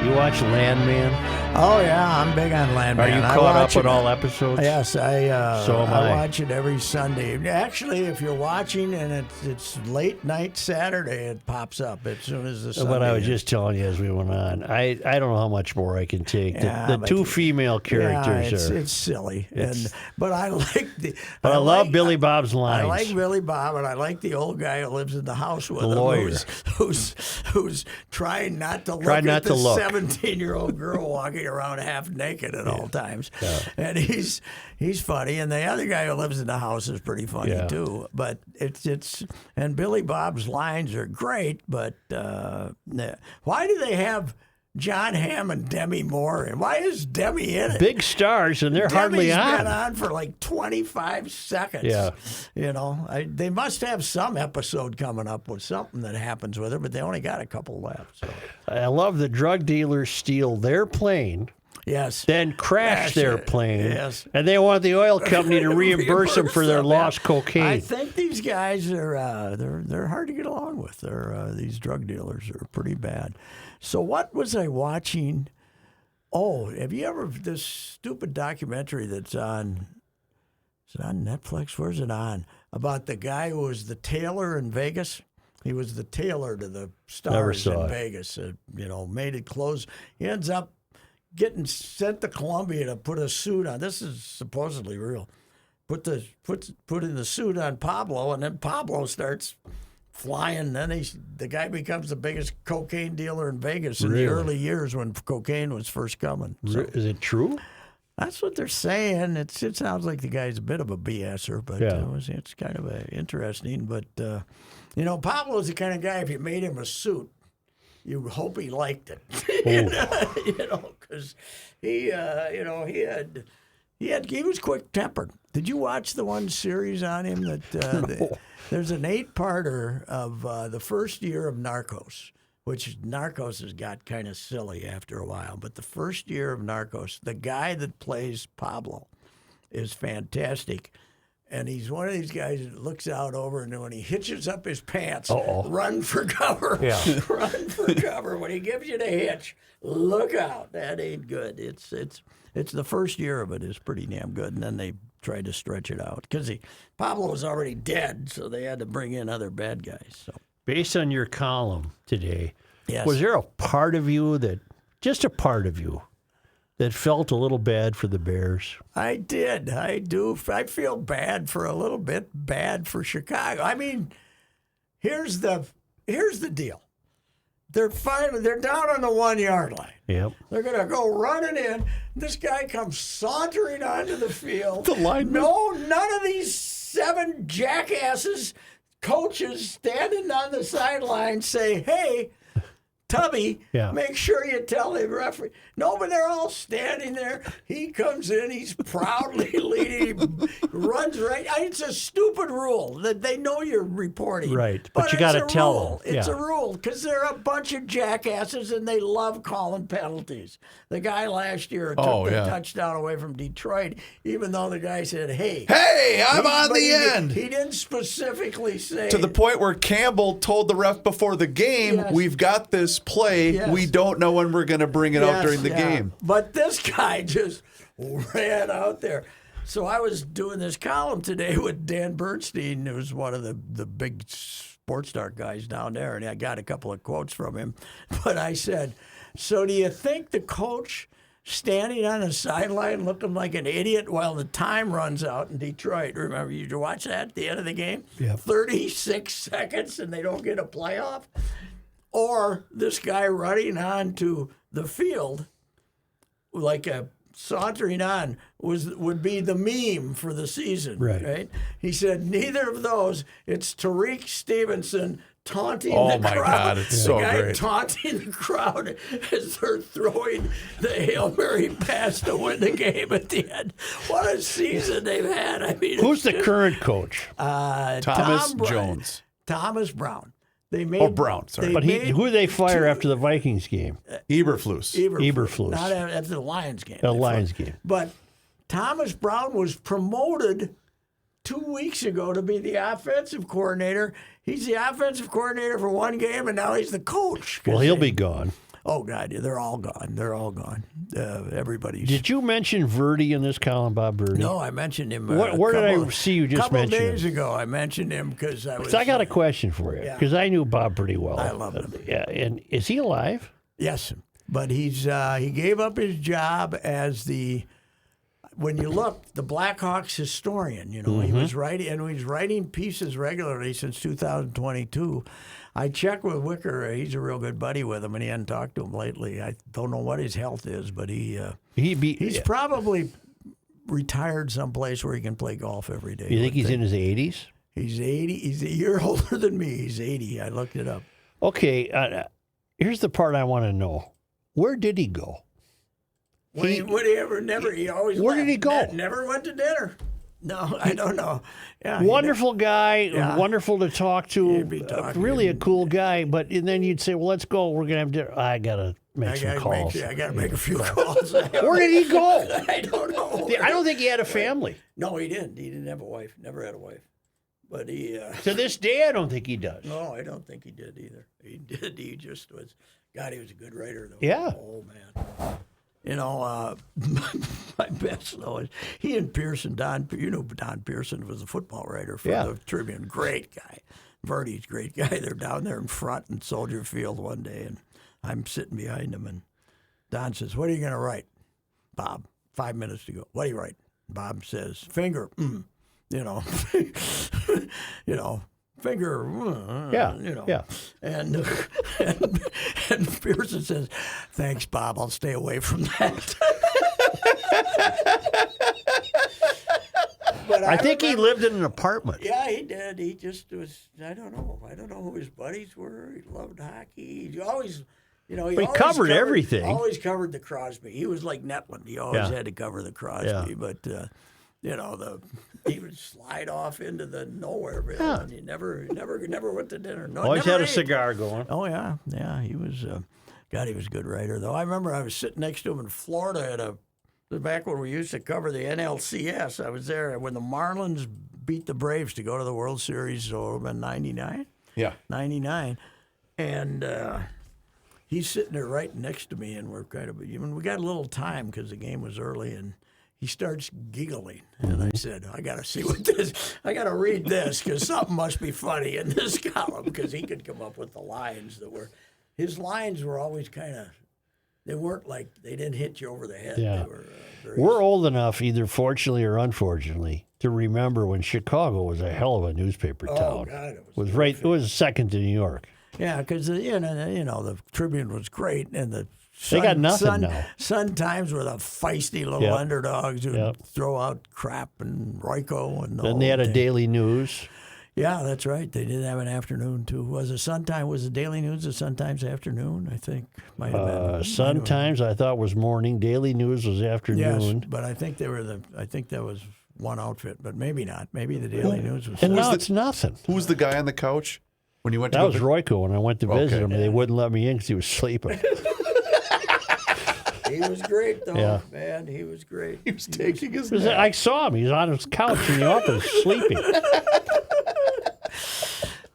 You watch Landman? Oh, yeah, I'm big on Landman. Are you caught up with all episodes? Yes, So am I. watch it every Sunday. Actually, if you're watching and it's late night Saturday, it pops up as soon as the Sunday. What I was just telling you as we went on. I don't know how much more I can take. Yeah, The two female characters it's silly. But I like the. But I love Billy Bob's lines. I like Billy Bob, and I like the old guy who lives in the house with him, lawyer. who's trying not to look at the 17-year-old girl walking around half naked at all times. Yeah. And he's funny, and the other guy who lives in the house is pretty funny too. But it's and Billy Bob's lines are great, but why do they have John Hamm and Demi Moore, and why is Demi in it? Big stars, and they're hardly on. Demi's been on for like 25 seconds. Yeah. You know, they must have some episode coming up with something that happens with her, but they only got a couple left. So. I love the drug dealers steal their plane. Yes. Then crash their plane. Yes. And they want the oil company to reimburse them for their lost cocaine. I think these guys are they're hard to get along with. These drug dealers are pretty bad. So what was I watching? Oh, have you ever this stupid documentary that's on? Is it on Netflix? Where's it on? About the guy who was the tailor in Vegas. He was the tailor to the stars in Vegas. Made it clothes. He ends up getting sent to Colombia to put a suit on. This is supposedly real. Put in the suit on Pablo, and then Pablo starts flying. Then the guy becomes the biggest cocaine dealer in Vegas in the early years when cocaine was first coming. So, is it true? That's what they're saying. It sounds like the guy's a bit of a BSer, but it's kind of interesting. But Pablo's the kind of guy, if you made him a suit, you hope he liked it, because he was quick tempered. Did you watch the one series on him that there's an 8-parter of the first year of Narcos, which Narcos has got kind of silly after a while, but the first year of Narcos, the guy that plays Pablo is fantastic. And he's one of these guys that looks out over, and when he hitches up his pants, run for cover. Yeah. Run for cover. When he gives you the hitch, look out. That ain't good. It's the first year of it is pretty damn good, and then they tried to stretch it out because Pablo was already dead, so they had to bring in other bad guys. So, based on your column today, yes. Was there a part of you that felt a little bad for the Bears? I did. I do. I feel bad for a little bit, bad for Chicago. I mean, here's the deal. They're down on the 1-yard line. Yep. They're going to go running in. This guy comes sauntering onto the field. The lineman. No, none of these 7 jackasses, coaches standing on the sideline say, hey, Tubby, make sure you tell the referee. No, but they're all standing there. He comes in. He's proudly leading. He runs right. It's a stupid rule that they know you're reporting. Right, but you got to tell them. It's a rule because they're a bunch of jackasses and they love calling penalties. The guy last year took the touchdown away from Detroit, even though the guy said, hey, I'm on the end. He didn't specifically say. To the point where Campbell told the ref before the game, we've got this play. Yes. We don't know when we're going to bring it out during the game. But this guy just ran out there. So I was doing this column today with Dan Bernstein, who's one of the big sports dark guys down there, and I got a couple of quotes from him. But I said, so do you think the coach standing on the sideline looking like an idiot while the time runs out in Detroit? Remember, you watch that at the end of the game? Yeah. 36 seconds and they don't get a playoff? Or this guy running onto the field like a sauntering on would be the meme for the season, right? He said neither of those. It's Tariq Stevenson taunting the crowd. Oh my God, it's so great. Taunting the crowd as they're throwing the Hail Mary pass to win the game at the end. What a season they've had. I mean, who's the current coach? Thomas Jones. Thomas Brown. They made Brown, sorry. But who did they fire after the Vikings game? Eberflus. Eberflus. Not after the Lions game. The Lions game. But Thomas Brown was promoted 2 weeks ago to be the offensive coordinator. He's the offensive coordinator for one game, and now he's the coach. Well, he'll be gone. Oh God, yeah, they're all gone. They're all gone. Everybody's. Did you mention Verdi in this column, Bob Verdi? No, I mentioned him. Where did I see you just mention him? A couple days ago, I mentioned him because I was. I got a question for you because I knew Bob pretty well. I love him. Yeah, and is he alive? Yes, but he gave up his job as the. When you look, the Blackhawks historian, he was writing pieces regularly since 2022. I checked with Wicker; he's a real good buddy with him, and he hadn't talked to him lately. I don't know what his health is, but he's probably retired someplace where he can play golf every day. You think he's in his 80s? He's 80. He's a year older than me. He's 80. I looked it up. Okay, here's the part I want to know: where did he go? He always Where did he go? Never went to dinner. No, I don't know. Yeah, wonderful guy, wonderful to talk to, really a cool guy. But then you'd say, "Well, let's go. We're gonna have dinner." I gotta make some calls. I gotta make a few calls. Where did he go? I don't know. I don't think he had a family. No, he didn't. He didn't have a wife. Never had a wife. But he. To this day, I don't think he does. No, I don't think he did either. He did. He just was. God, he was a good writer, though. Yeah. Oh man. My best though is he and Pearson. Don Pearson was a football writer for the Tribune. Great guy. Verdi's great guy. They're down there in front in Soldier Field one day, and I'm sitting behind him, and Don says, "What are you going to write, Bob?" 5 minutes to go. What do you write? Bob says, "Finger." Finger, Yeah. And Pearson says, "Thanks, Bob. I'll stay away from that." But I think he lived in an apartment. Yeah, he did. He just was. I don't know who his buddies were. He loved hockey. He always, he covered everything. Always covered the Crosby. He was like Netland. He always had to cover the Crosby. But he would slide off into the nowhere, and he never went to dinner. No, always had ate. a cigar going. Oh yeah. He was. God, he was a good writer though. I remember I was sitting next to him in Florida back when we used to cover the NLCS. I was there when the Marlins beat the Braves to go to the World Series. So it would have been 99. Yeah, 99, and he's sitting there right next to me, and we got a little time because the game was early, and he starts giggling, and I said, I got to read this because something must be funny in this column, because he could come up with the lines his lines were always kind of, they weren't like, they didn't hit you over the head. Yeah. They were We're old enough, either fortunately or unfortunately, to remember when Chicago was a hell of a newspaper town. Oh, God, It was second to New York. Yeah, because, the Tribune was great, and the They got nothing now. Sun Times were the feisty little underdogs who throw out crap and Royko and Then they had a Daily News. Yeah, that's right. They did have an afternoon too. Was the Daily News the Sun Times afternoon? I think might have been. Sun Times I thought was morning. Daily News was afternoon. Yes, but I think that was one outfit, but maybe not. Maybe the Daily News was. And now it's nothing. Who was the guy on the couch when you went to? That was Royko. When I went to visit him, they wouldn't let me in because he was sleeping. He was great, though. Yeah. Man, he was great. He was taking his nap. I saw him. He was on his couch in the office sleeping.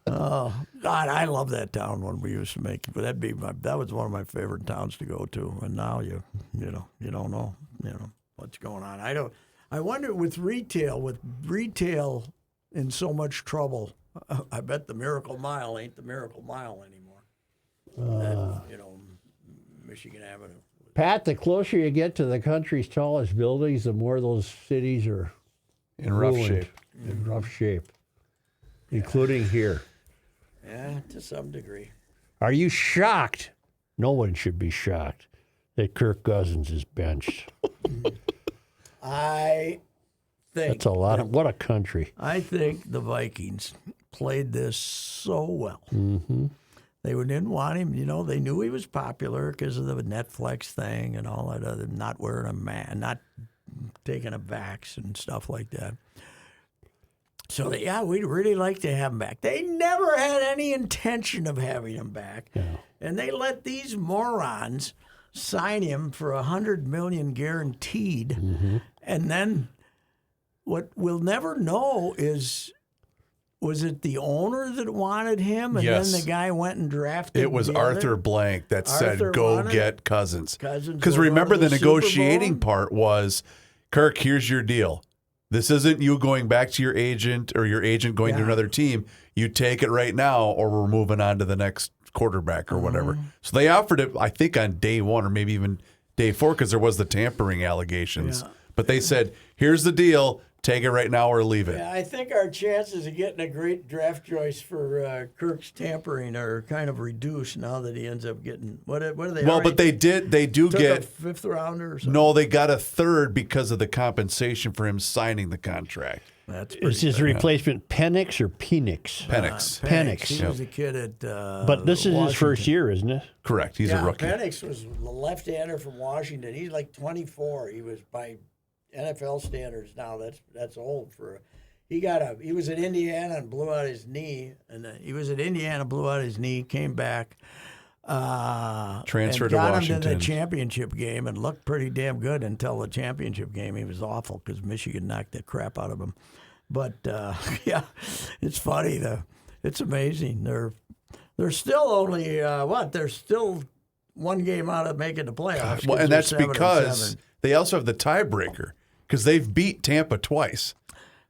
Oh God, I love that town when we used to make it. But that was one of my favorite towns to go to. And now you don't know what's going on. I wonder with retail in so much trouble. I bet the Miracle Mile ain't the Miracle Mile anymore. Michigan Avenue. Pat, the closer you get to the country's tallest buildings, the more those cities are in rough ruined, shape. In rough shape, including here. Yeah, to some degree. Are you shocked? No one should be shocked that Kirk Cousins is benched. I think that's a lot of what a country. I think the Vikings played this so well. Mm-hmm. They didn't want him. They knew he was popular because of the Netflix thing and all that other, not wearing a mask, not taking a vax and stuff like that. So, we'd really like to have him back. They never had any intention of having him back. Yeah. And they let these morons sign him for $100 million guaranteed. Mm-hmm. And then what we'll never know is Was it the owner that wanted him, and Yes. then the guy went and drafted? It was the Arthur other? Blank that Arthur said, "Go wanted get Cousins." Cousins Because will go remember, to the the Super negotiating Bowl? part was, Kirk, here's your deal. This isn't you going back to your agent or your agent going to Yeah. another team. You take it right now, or we're moving on to the next quarterback or whatever. So they offered it, I think, on day 1 or maybe even day 4 because there was the tampering allegations. Yeah. But they said, here's the deal. Take it right now or leave it. Yeah, I think our chances of getting a great draft choice for Kirk's tampering are kind of reduced now that he ends up getting what are they? Well, already but they do took get a 5th rounder or something. no. They got a 3rd because of the compensation for him signing the contract. That's Is his replacement Penix or Penix? Penix, Penix. He was a kid at. But this is his first year, isn't it? correct. He's a rookie. Penix was the left-hander from Washington. He's like 24. He was by NFL standards now. That's old for. He was at Indiana and blew out his knee, came back. Transferred and to got Washington. him to the championship game and looked pretty damn good until the championship game. He was awful because Michigan knocked the crap out of him. But yeah, it's funny. It's amazing. They're still only They're still one game out of making the playoffs. Well, and they're that's 7-7. because they also have the tiebreaker because they've beat Tampa twice.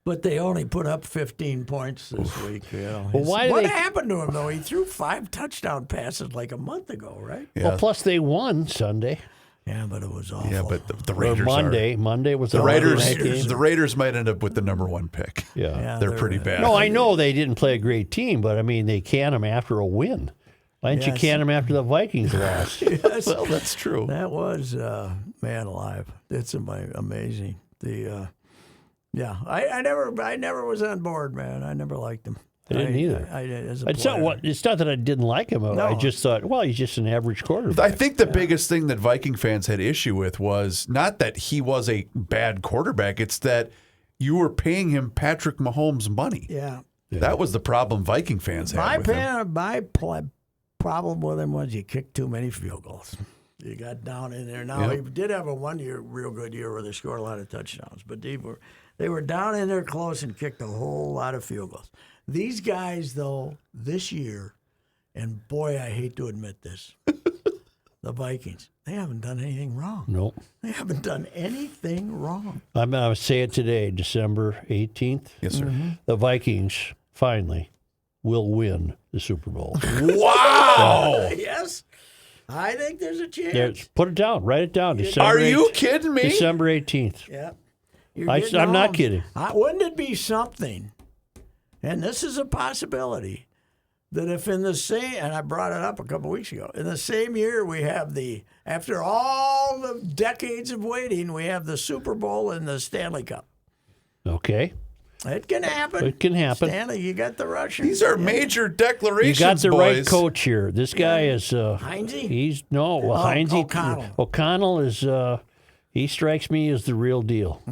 But they only put up 15 points this week. You know. Well, why do what they- happened to him, though? He threw 5 touchdown passes like a month ago, right? Yeah. Well, plus they won Sunday. Yeah, but it was awful. Yeah, but the Or Raiders Monday. Monday was the Monday Raiders. night game. The Raiders might end up with the number 1 pick. Yeah. Yeah, They're pretty bad. No, I know they didn't play a great team, but I mean they can them after a win. Why didn't you Yes. can them after the Vikings lost? Yes. Well, that's true. That was man alive. It's amazing. Yeah, I never was on board, man. I never liked him. I didn't either. As a It's not player. it's not that I didn't like him. I No. just thought, well, he's just an average quarterback. I think the biggest thing that Viking fans had issue with was not that he was a bad quarterback. It's that you were paying him Patrick Mahomes money. Yeah. That was the problem Viking fans had with him. My problem with him was you kicked too many field goals. You got down in there. Now, he did have a 1 year, real good year where they scored a lot of touchdowns, but they were down in there close and kicked a whole lot of field goals. These guys, though, this year, and boy, I hate to admit this, the Vikings, they haven't done anything wrong. No. They haven't done anything wrong. I'm going to say it today, December 18th. Yes, sir. The Vikings finally will win the Super Bowl. Wow! Yes, I think there's a chance. Put it down. Write it down. December Are you 18th. kidding me? December 18th. Yeah. I'm not kidding. Wouldn't it be something, and this is a possibility, that if in the same, and I brought it up a couple weeks ago, in the same year we have after all the decades of waiting, we have the Super Bowl and the Stanley Cup. Okay. It can happen. It can happen. Stanley, you got the Russians. These are major You declarations, got the boys. right coach here. This guy is Heinze? Heinze. O'Connell. O'Connell is he strikes me as the real deal.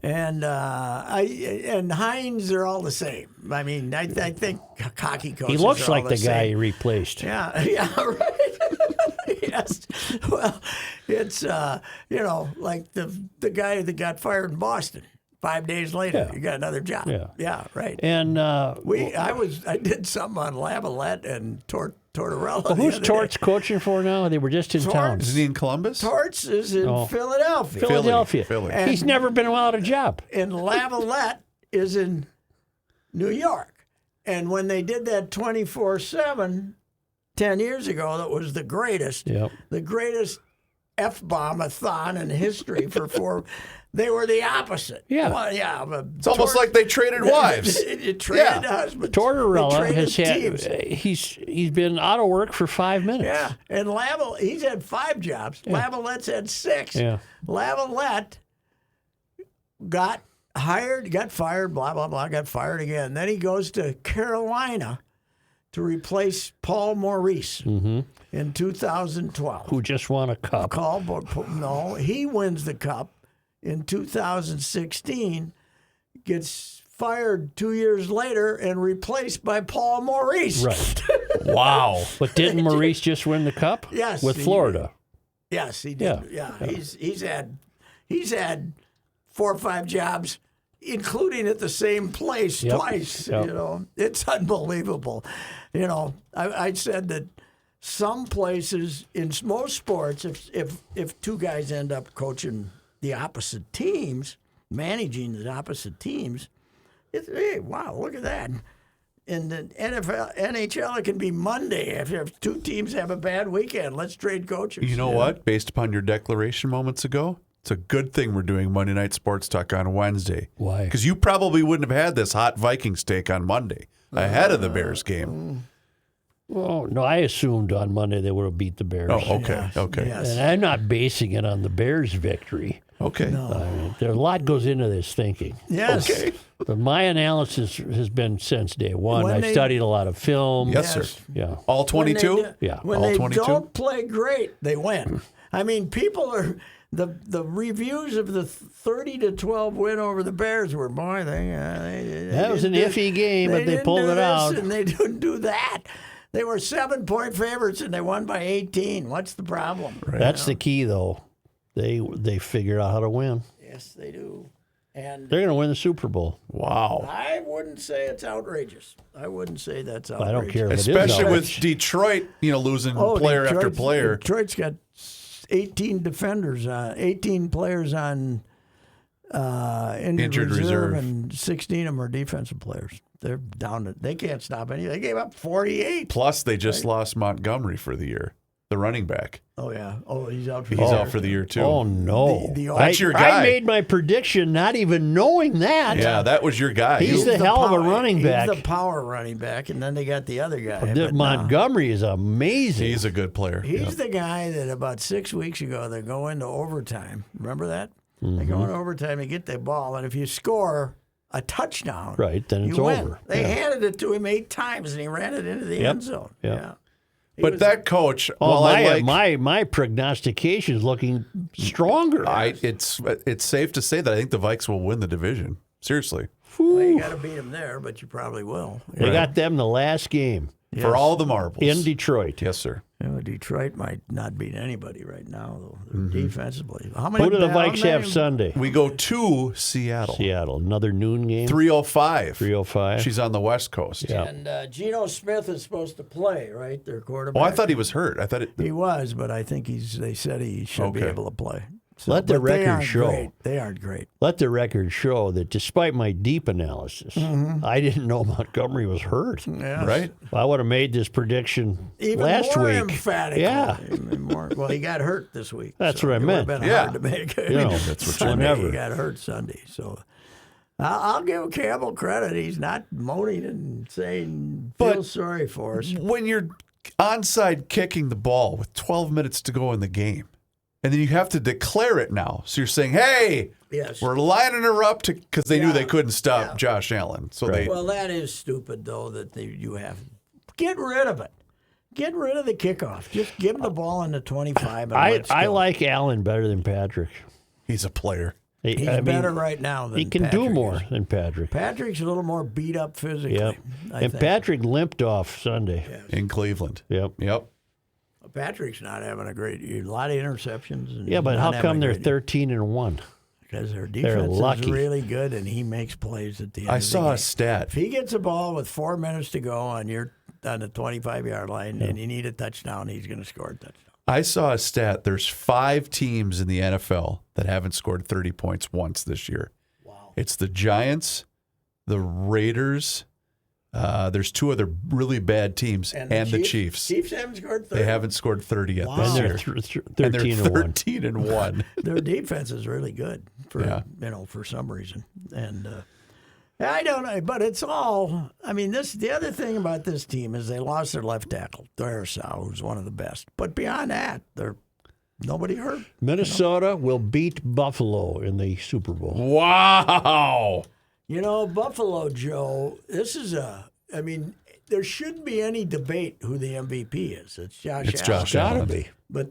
And and Hines are all the same. I mean, I think hockey coaches. He looks are all like the guy same. he replaced. Yeah, right. Yes. Well, it's like the guy that got fired in Boston. 5 days later, Yeah. you got another job. Yeah. Right. And I did something on Lavalette and Tortorella. well, the who's other Torts day. coaching for now? They were just in town. Isn't he in Columbus? Torts is in Philadelphia. Philadelphia. Philly. He's never been without a job. And Lavalette is in New York. And when they did that 24/7 10 years ago, that was the greatest. Yep. The greatest F-bomb-a-thon in history for 4. They were the opposite. Yeah. Well, yeah. It's almost like they traded wives. It traded husbands. Tortorella They has traded had teams. he's been out of work for 5 minutes. Yeah, and he's had 5 jobs. Lavallette's had 6. Yeah. Lavalette got hired, got fired, blah, blah, blah, got fired again. Then he goes to Carolina to replace Paul Maurice in 2012. Who just won a cup. No, he wins the cup in 2016, gets fired 2 years later and replaced by Paul Maurice. Right. Wow. But didn't Maurice just win the cup? Yes, With he Florida. Yes, he did. Yeah. He's had 4 or 5 jobs including at the same place twice. Yep. You know, it's unbelievable. You know, I said that some places in most sports, if two guys end up coaching the opposite teams, managing the opposite teams, hey, wow, look at that. In the NHL, it can be Monday. If two teams have a bad weekend, let's trade coaches. You know what? Based upon your declaration moments ago, it's a good thing we're doing Monday Night Sports Talk on Wednesday. Why? Because you probably wouldn't have had this hot Vikings take on Monday ahead of the Bears game. Well, no, I assumed on Monday they would have beat the Bears. Oh, okay, Yes, okay, yes. And I'm not basing it on the Bears' victory. okay. I mean, a lot goes into this thinking. Yes. Okay. But my analysis has been since day one. When I they- studied a lot of film. Yes, sir. Yeah. All 22? Yeah. When All they 22? don't play great, they win. I mean, people are the reviews of the 30-12 win over the Bears were boy. That was an iffy game, but they didn't pulled do it this out. and they didn't do that. They were 7-point favorites and they won by 18. What's the problem? That's the key, though. They figured out how to win. Yes, they do. And They're going to win the Super Bowl. Wow. I wouldn't say it's outrageous. I wouldn't say that's outrageous. I don't care if it is Especially with outrageous. Detroit, losing player after Detroit's- player. Detroit's got 18 players on injured reserve, and 16 of them are defensive players. They're down. They can't stop any. They gave up 48. Plus, they just lost Montgomery for the year, the running back. Oh yeah. Oh, he's out for He's the year. out for the year, too. Oh, no. That's your guy. I made my prediction not even knowing that. Yeah, that was your guy. He's the hell of a running back. He's the power running back, and then they got the other guy. The but no. Montgomery is amazing. He's a good player. He's the guy that about 6 weeks ago they go into overtime. Remember that? They Mm-hmm. go into overtime, they get the ball, and if you score a touchdown, Right, then it's you win. over. They Yeah. handed it to him 8 times, and he ran it into the Yep. end zone. Yep. Yeah. He But was- that coach, Oh, while I like, my prognostication is looking stronger. it's safe to say that I think the Vikes will win the division. Seriously. well, you got to beat him there, but you probably will. They got them the last game For all the marbles. in Detroit. Yes, sir. You know, Detroit might not beat anybody right now, though. They're defensively. How many? Who do the how Vikes many- have Sunday? We go to Seattle. Seattle. Another noon game. 3:05. 3:05. She's on the West Coast. Yeah. And Geno Smith is supposed to play, right? Their quarterback. Oh, I thought he was hurt. I thought it. He was, but I think they said he should be Okay. able to play. So, Let the but they record aren't show. great. They aren't great. Let the record show that despite my deep analysis, Mm-hmm. I didn't know Montgomery was hurt. Yeah. Right? I would have made this prediction Even last more week. emphatic. Yeah. Well, he got hurt this week. That's so what I it would meant. have been Yeah. hard to make. You know, that's what Sunday, whenever. he got hurt Sunday. So I'll give Campbell credit. He's not moaning and saying, feel But- sorry for us. When you're onside kicking the ball with 12 minutes to go in the game, and then you have to declare it now. So you're saying, hey, Yes. we're lining her up to because they knew Yeah. they couldn't stop Yeah. Josh Allen. So Right. they Well, that is stupid, though, that you have. Get rid of it. Get rid of the kickoff. Just give him the ball in the 25 and let's I go. like Allen better than Patrick. he's a player. He's I mean, better right now than he can Patrick do more is. than Patrick. Patrick's a little more beat up physically. Yep. I And think. Patrick limped off Sunday. In Cleveland. Yep. Yep. Patrick's not having a great year. A lot of interceptions. And Yeah, but not how having come a they're great year. 13-1? Because their defense lucky. is really good, and he makes plays at the end. I of the saw game. a stat. If he gets a ball with 4 minutes to go on the 25-yard line, and you need a touchdown, he's going to score a touchdown. I saw a stat. There's 5 teams in the NFL that haven't scored 30 points once this year. Wow. It's the Giants, the Raiders. There's 2 other really bad teams, and the Chiefs. Chiefs haven't scored 30. They haven't scored 30 yet Wow. this And year. they're And they're 13-1. 13-1. Their defense is really good for for some reason, and I don't know, but it's all. I mean, the other thing about this team is they lost their left tackle, Darrisaw, who's one of the best. But beyond that, nobody hurt. Minnesota will beat Buffalo in the Super Bowl. Wow. You know, Buffalo, Joe. I mean, there shouldn't be any debate who the MVP is. It's Josh It's Allen. Josh Gotta Allen. be. But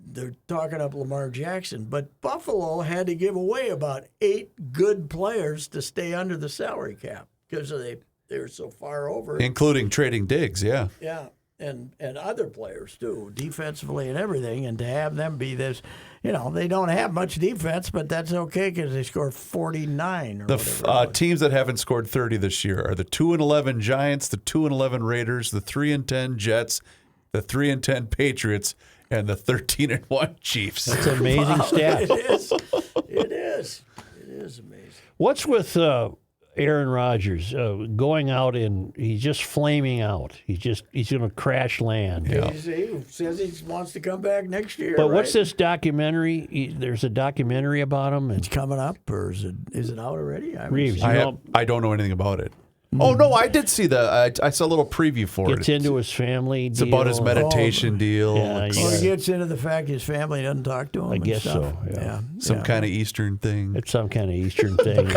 they're talking up Lamar Jackson. But Buffalo had to give away about 8 good players to stay under the salary cap because they were so far over. Including trading Diggs, yeah. Yeah. and other players too, defensively and everything, and to have them be this, they don't have much defense, but that's okay because they score 49 or whatever. Teams that haven't scored 30 this year are the 2-11 Giants, the 2-11 Raiders, the 3-10 Jets, the 3-10 Patriots, and the 13-1 Chiefs. That's an amazing stat. It is. It is. It is amazing. What's with Aaron Rodgers going out and he's just flaming out? He's going to crash land. Yeah. He says he wants to come back next year. But what's this documentary? There's a documentary about him. It's coming up, or is it out already? Reeves, I don't know anything about it. Oh no, I did see I saw a little preview for it. Gets into his family. It's about his meditation deal. Yeah, He gets into the fact his family doesn't talk to him. I and guess stuff. so. Yeah. Some kind of Eastern thing. It's some kind of Eastern thing.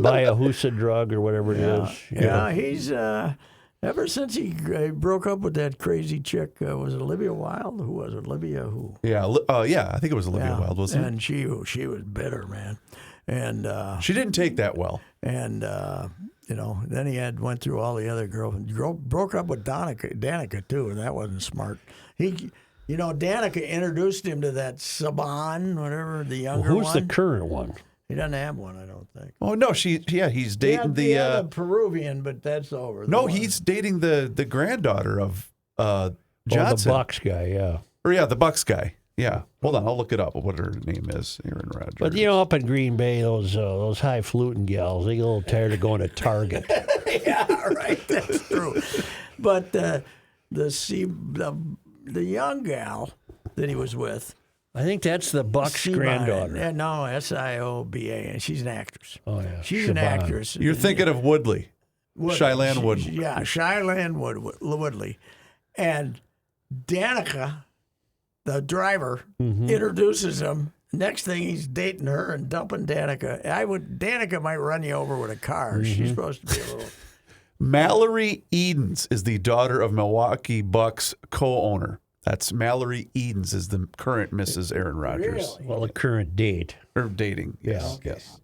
Buy a Husa drug or whatever it is. Yeah, he's ever since he broke up with that crazy chick. Was it Olivia Wilde? Who was it? Olivia who? Yeah, I think it was Olivia Wilde, wasn't it? And she was bitter, man. And she didn't take that well. And then he went through all the other girlfriends. Broke up with Danica too, and that wasn't smart. Danica introduced him to that Saban, whatever, the younger one. Who's the current one? He doesn't have one, I don't think. Oh no, he's dating the Peruvian, but that's over. No, he's dating the granddaughter of Johnson. Oh, the Bucks guy, yeah. Or the Bucks guy. Yeah. Hold on, I'll look it up. What her name is, Aaron Rodgers. But up in Green Bay, those highfalutin gals, they get a little tired of going to Target. Yeah, right. That's true. But the young gal that he was with. I think that's the Bucks granddaughter. No, Sioba, and she's an actress. Oh yeah, she's an actress. You're thinking of Woodley. Shylan Woodley. Yeah, Shylan Woodley, and Danica, the driver, introduces him. Next thing, he's dating her and dumping Danica. Danica might run you over with a car. She's supposed to be a little. Mallory Edens is the daughter of Milwaukee Bucks co-owner. That's Mallory Edens is the current Mrs. Aaron Rodgers. Really? Well, the current date. Or dating. Yes. Okay. Yes.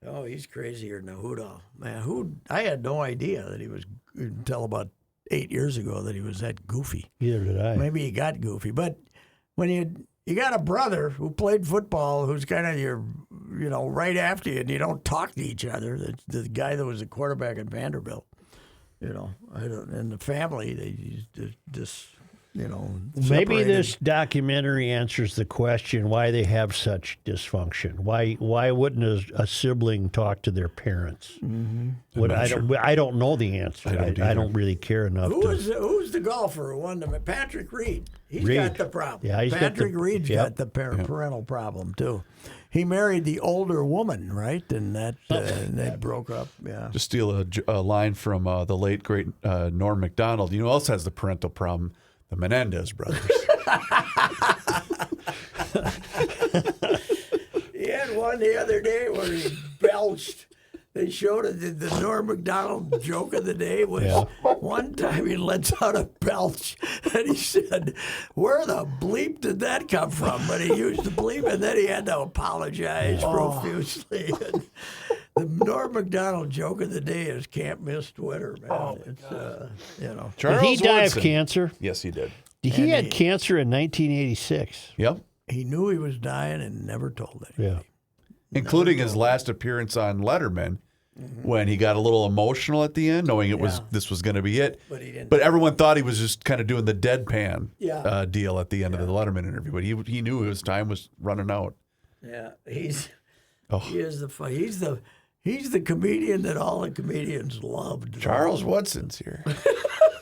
Well, he's crazier than a hoot owl. Man, I had no idea that he was, until about 8 years ago, that he was that goofy. Neither did I. Maybe he got goofy. But when you got a brother who played football who's kind of your, right after you, and you don't talk to each other, the guy that was the quarterback at Vanderbilt, and the family, they just, maybe separated. this documentary answers the question why they have such dysfunction. Why wouldn't a sibling talk to their parents? Mm-hmm. I don't know the answer. I don't really care enough. Who's the golfer who won them? Patrick Reed. He's got the problem. Yeah, Patrick Reed's got the parental problem too. He married the older woman, right? And they broke up. Yeah. Just steal a line from the late great Norm Macdonald. You know who else has the parental problem? The Menendez brothers. He had one the other day where he belched. They showed it. The Norm Macdonald joke of the day was one time he lets out a belch, and he said, "Where the bleep did that come from?" But he used the bleep, and then he had to apologize profusely. And the Norm Macdonald joke of the day is "Can't miss Twitter," man. Did he die of cancer? Yes, he did. He had cancer in 1986. Yep. He knew he was dying and never told anybody. Yeah. Including his last appearance on Letterman, when he got a little emotional at the end, knowing this was going to be it. But he didn't. But everyone thought he was just kind of doing the deadpan deal at the end of the Letterman interview. But he knew his time was running out. Yeah, he is the comedian that all the comedians loved. Charles Woodson's here.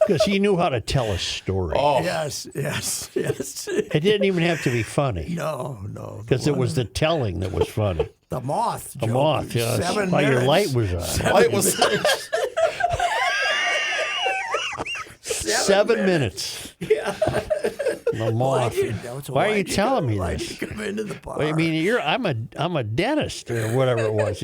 Because he knew how to tell a story. Oh, Yes. It didn't even have to be funny. No. Because it was the telling that was funny. The moth. The joke. moth, yeah. 7 Why your minutes. light was on. light was 7 minutes. Yeah. The moth. Why are you telling me Why'd this? you come into the bar? I mean, I'm a dentist or whatever it was.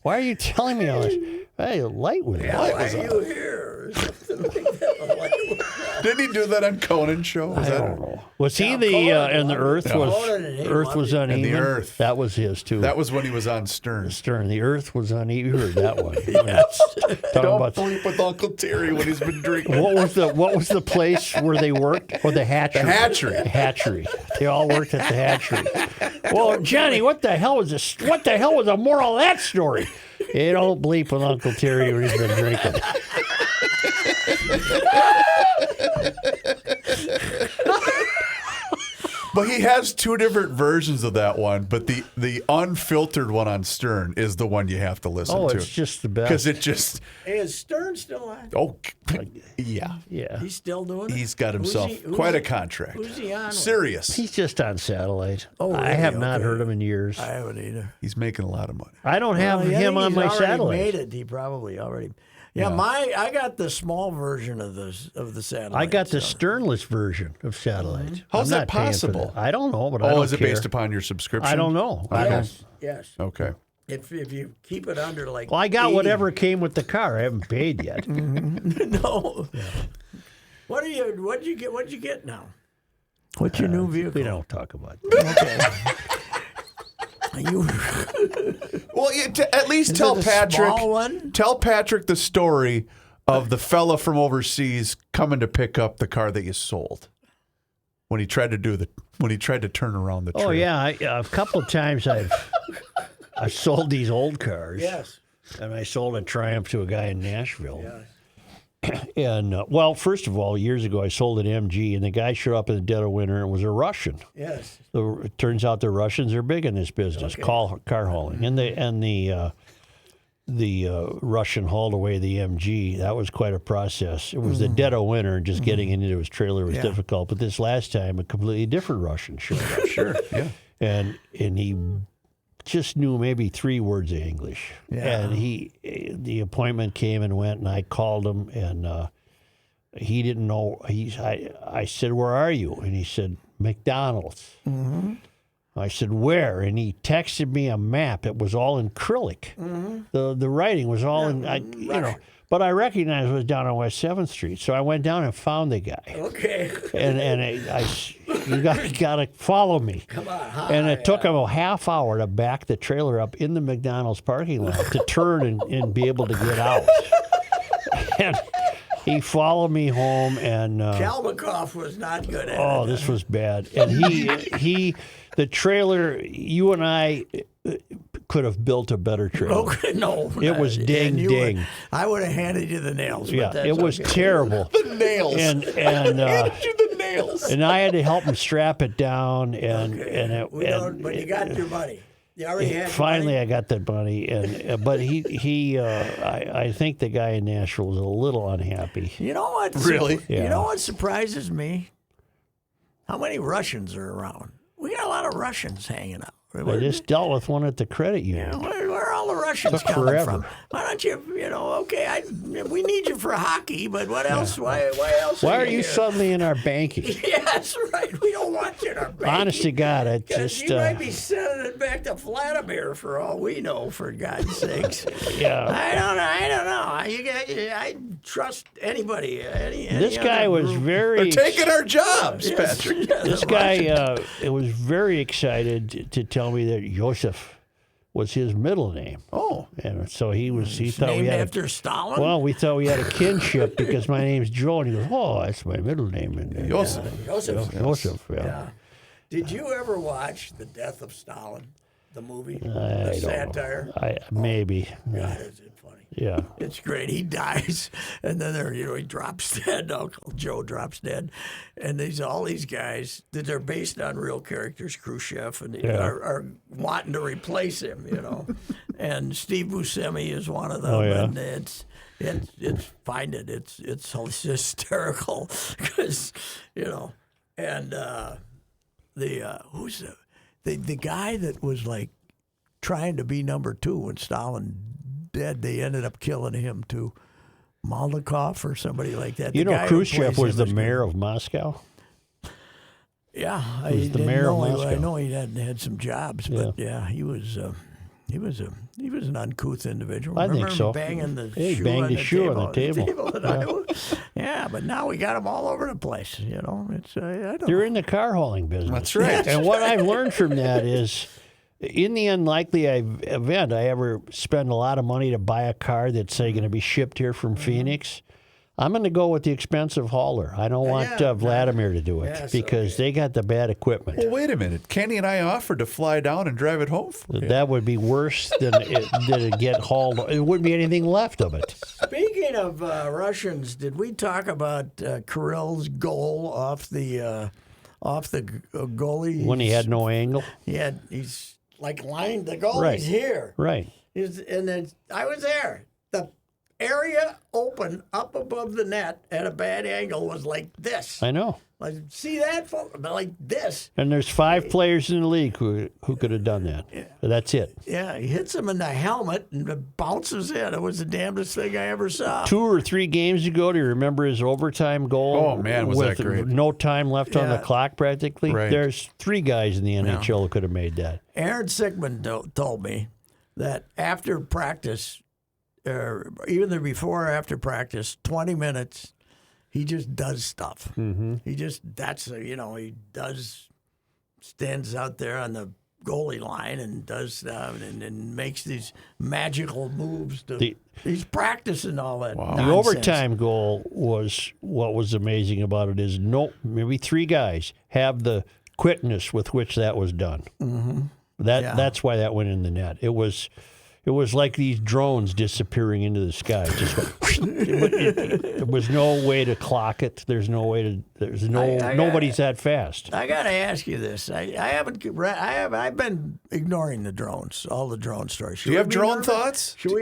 Why are you telling me all this? Hey, the light was on. Why are you here? Or something like that. The light was on. Didn't he do that on Conan's show? I don't know. Was he Yeah, the Conan and the loved Earth it. was Conan and he Earth loved was it. uneven? And the Earth. That was his too. That was when he was on Stern. Stern. The Earth was uneven. You heard that one? Yes. Talking Don't about sleep with Uncle Terry when he's been drinking. what was the place where they worked? Or the hatchery? The hatchery. The hatchery. They all worked at the hatchery. Well, Johnny, what the hell was this? What the hell was the moral of that story? You don't bleep with Uncle Terry when he's been drinking. But he has two different versions of that one. But the unfiltered one on Stern is the one you have to listen Oh, to. it's just the best. Because it just, Hey, is Stern still on? oh, yeah. Yeah. He's still doing it? He's got Who's himself he- quite a who's- contract. Who's he on with? Serious. He's just on satellite. Oh, I really? have not Okay. heard him in years. I haven't either. He's making a lot of money. I don't have Well, I him think on he's my already satellite. Made it. He probably already. Yeah, I got the small version of the satellite. I got the so. Sternless version of satellite. How's I'm that not paying for possible? that. I don't know, but I Oh, don't is it care. based upon your subscription? I don't know. I don't. Yes, yes. Okay. If you keep it under like. Well, I got 80 whatever came with the car. I haven't paid yet. No. What are you? What'd you get? What'd you get now? What's your new vehicle? We don't talk about that. Okay. You Well, at least Is tell it a Patrick. small one? Tell Patrick the story of the fella from overseas coming to pick up the car that you sold when he tried to turn around the Oh trailer. yeah, a couple of times I've sold these old cars. yes. And I sold a Triumph to a guy in Nashville. Yes. And well, first of all, years ago I sold an MG, and the guy showed up in the dead of winter and was a Russian. Yes. It turns out the Russians are big in this business, car hauling, and the Russian hauled away the MG. That was quite a process. It was the dead of winter, and just getting into his trailer was difficult. But this last time, a completely different Russian showed up. Sure. Yeah. and he just knew maybe 3 words of English. Yeah. And the appointment came and went, and I called him, and he didn't know. I said, "Where are you?" And he said, "McDonald's." Mm-hmm. I said, "Where?" And he texted me a map. It was all in acrylic. Mm-hmm. The writing was all but I recognized it was down on West 7th Street. So I went down and found the guy. Okay. You got to follow me. Come on. And it took him a half hour to back the trailer up in the McDonald's parking lot to turn and be able to get out. And he followed me home, and Kalmakoff was not good at it. oh, this was bad. And the trailer, you and I could have built a better trailer. Okay, no. It was ding, and you ding. I would have handed you the nails. Yeah, but that's it was okay. terrible. The nails. And You the nails. and I had to help him strap it down, and But you got your money. You already had your finally money? I got that money, and but I think the guy in Nashville was a little unhappy. You know what? Really? Yeah. You know what surprises me? How many Russians are around? We got a lot of Russians hanging out. I just dealt with one at the credit union. Where are all the Russians Took coming forever. from? Why don't you, okay, we need you for hockey, but what else? Why else? Why are you here? suddenly in our banking? Yes, right. We don't want you in our bank. Honest to God, it 'Cause just you might be sending it back to Vladimir for all we know, for God's sakes. yeah. I don't know. I trust anybody. Any This guy other was group. very. They're taking our jobs, Yes. Patrick. Yeah, This the guy was very excited to tell me that Joseph was his middle name. Oh. And so he thought we named had after Stalin. well, we thought we had a kinship because my name's Joe, and he goes, "Oh, that's my middle name." And Joseph. Joseph. Joseph, yeah. Yeah. Did you ever watch The Death of Stalin, the movie, I the don't satire? know. Maybe. God, is it funny? Yeah. It's great. He dies, and then he drops dead. Uncle Joe drops dead, and all these guys that they're based on real characters, Khrushchev, and are wanting to replace him. And Steve Buscemi is one of them. Oh, yeah. And it's find it. It's hysterical because and who's the guy that was like trying to be number 2 when Stalin dead, they ended up killing him too. Moldakov or somebody like that. You The know, guy who Khrushchev plays was him the is mayor of Moscow. Yeah, He was the mayor of Moscow. I know he had some jobs, but yeah, he was. He was an uncouth individual. I Remember think so. him banging the He shoe banged on his shoe on the table. at Iowa? Yeah, but now we got them all over the place. You know, it's I don't. They're in the car hauling business. That's right. And what I've learned from that is, in the unlikely event I ever spend a lot of money to buy a car that's, say, going to be shipped here from Phoenix, I'm going to go with the expensive hauler. I don't want Vladimir to do it Yes, because they got the bad equipment. Well, wait a minute. Kenny and I offered to fly down and drive it home. That would be worse than it get hauled. It wouldn't be anything left of it. Speaking of Russians, did we talk about Kirill's goal off the goalie? When he had no angle? He's like lined the goalie's Right. here. Right. And then I was there. The area open up above the net at a bad angle was like this. I know. Like, see that? Like this. And there's 5 players in the league who could have done that. That's it. Yeah, he hits him in the helmet and it bounces in. It was the damnedest thing I ever saw. 2 or 3 games ago, do you remember his overtime goal? Oh, man, was that great. No time left on the clock practically. Right. There's 3 guys in the NHL who could have made that. Aaron Sickman told me that after practice, either before or after practice, 20 minutes, he just does stuff. Mm-hmm. He stands out there on the goalie line and does stuff and makes these magical moves. He's practicing all that. Wow. The nonsense. overtime goal was what was amazing about it is maybe 3 guys have the quickness with which that was done. Mm-hmm. That's why that went in the net. It was like these drones disappearing into the sky. There was no way to clock it. Nobody's that fast. I got to ask you this. I've been ignoring the drones, all the drone stories. Do you have drone nervous? thoughts? Should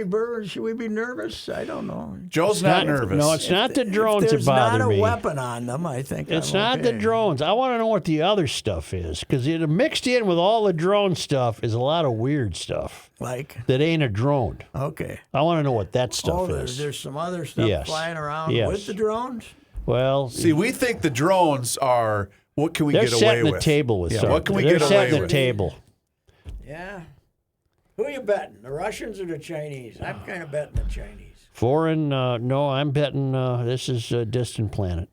we be nervous? I don't know. Joe's not nervous. No, it's not the drones that If bother there's me. not a weapon on them, I think It's I'm not okay. the drones. I want to know what the other stuff is because mixed in with all the drone stuff is a lot of weird stuff Like, that ain't a drone. okay. I want to know what that stuff is. There's some other stuff Yes. flying around Yes. with the drones? Well, See, we think the drones are what can we they're get away setting with? the table with something. What can we they're get away setting the with? table. Yeah. Who are you betting, the Russians or the Chinese? I'm kind of betting the Chinese. Foreign, no, I'm betting this is a distant planet.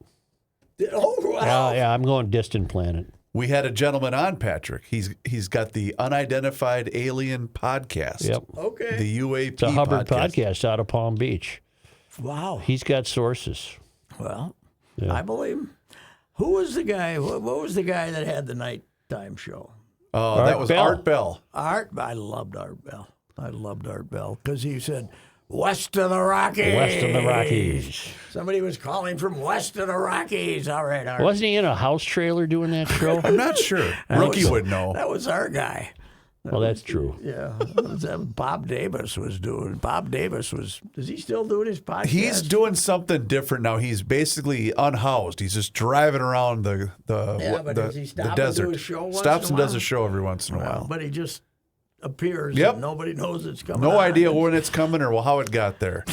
Oh, wow. Yeah, I'm going distant planet. We had a gentleman on, Patrick. He's got the Unidentified Alien Podcast. Yep. Okay. The UAP It's a Hubbard podcast out of Palm Beach. Wow. He's got sources. Well, Yeah. I believe him. Who was the guy? What was the guy that had the nighttime show? Oh, that was Bell. Art Bell. I loved Art Bell because he said, west of the Rockies. West of the Rockies. Somebody was calling from west of the Rockies. All right, Art. Wasn't he in a house trailer doing that show? I'm not sure. Rookie would know. That was our guy. Well, that's true. Yeah, that Bob Davis was doing. Is he still doing his podcast? He's doing something different now. He's basically unhoused. He's just driving around the does he stop and do desert. a show once Stops in a and does while? a show every once in a while. But he just appears Yep. and nobody knows it's coming. No on. idea when it's coming or how it got there.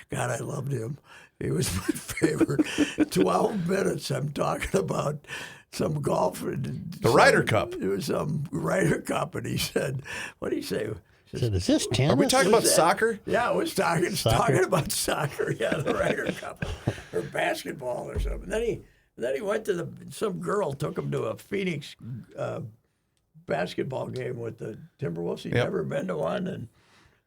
God, I loved him. He was my favorite. 12 minutes I'm talking about some golf. The Ryder Cup. It was some Ryder Cup, and he said, what did he say? I said, is this tennis? Are we talking about soccer? Yeah, it was talking Soccer? about soccer. Yeah, the Ryder Cup or basketball or something. Then he went to some girl took him to a Phoenix basketball game with the Timberwolves. He'd never been to one, and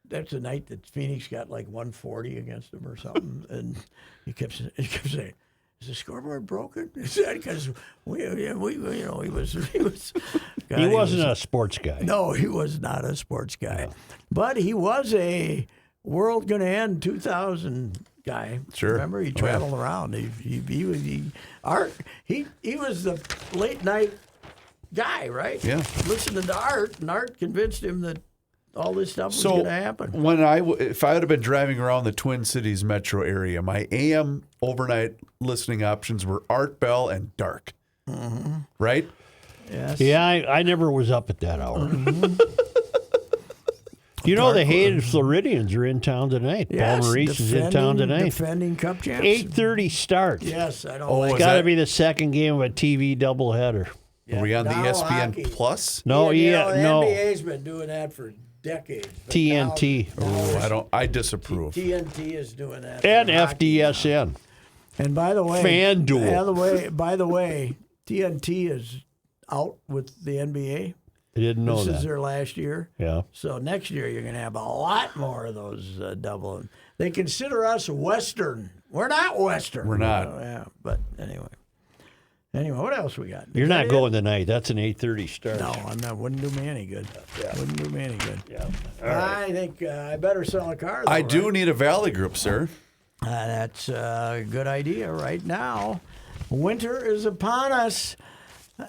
that's the night that Phoenix got like 140 against him or something. And he kept saying, "Is the scoreboard broken?" He said, "Because he was." God, He wasn't a sports guy. No, he was not a sports guy, but he was a world going to end 2000 guy. Sure. Remember, he traveled around. He was the late night guy, right? Yeah. Listening to Art, and Art convinced him that all this stuff was going to happen. If I would have been driving around the Twin Cities metro area, my AM overnight listening options were Art Bell and Dark. Mm-hmm. Right? Yes. Yeah, I never was up at that hour. You know, the hated Floridians are in town tonight. Yes, Paul Maurice is in town tonight. Defending Cup champs. 8:30 start. Yes, I don't Oh, like is Got to that- be the second game of a TV doubleheader. Are we on the Now ESPN hockey. Plus? No, the no. NBA's been doing that for decades. But TNT I disapprove. TNT is doing that. and for hockey now. FDSN. And by the way, FanDuel. By the way, TNT is out with the NBA. I didn't know This that. is their last year. Yeah. So next year you're going to have a lot more of those double. They consider us Western. We're not Western. We're not. Yeah, but anyway. Anyway, what else we got? You're Is not that it? going tonight. That's an 8:30 start. No, I'm not. Wouldn't do me any good. Yeah. Wouldn't do me any good. Yeah. All right. I think I better sell a car. Though, I do right? need a Valley Group, sir. That's a good idea right now. Winter is upon us.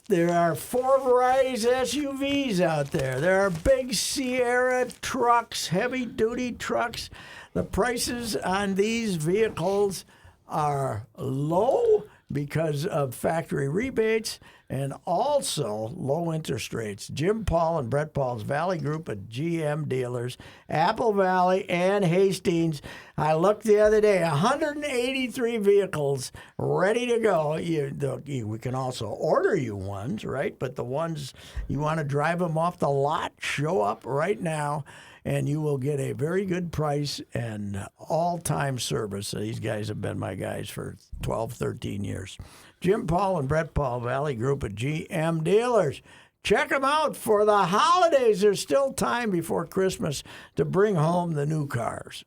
There are 4 varieties of SUVs out there. There are big Sierra trucks, heavy-duty trucks. The prices on these vehicles are low because of factory rebates and also low interest rates. Jim Paul and Brett Paul's Valley Group of GM dealers, Apple Valley and Hastings. I looked the other day, 183 vehicles ready to go. We can also order you ones, right? But the ones you want to drive them off the lot, show up right now. And you will get a very good price and all-time service. These guys have been my guys for 12, 13 years. Jim Paul and Brett Paul, Valley Group of GM dealers. Check them out for the holidays. There's still time before Christmas to bring home the new cars.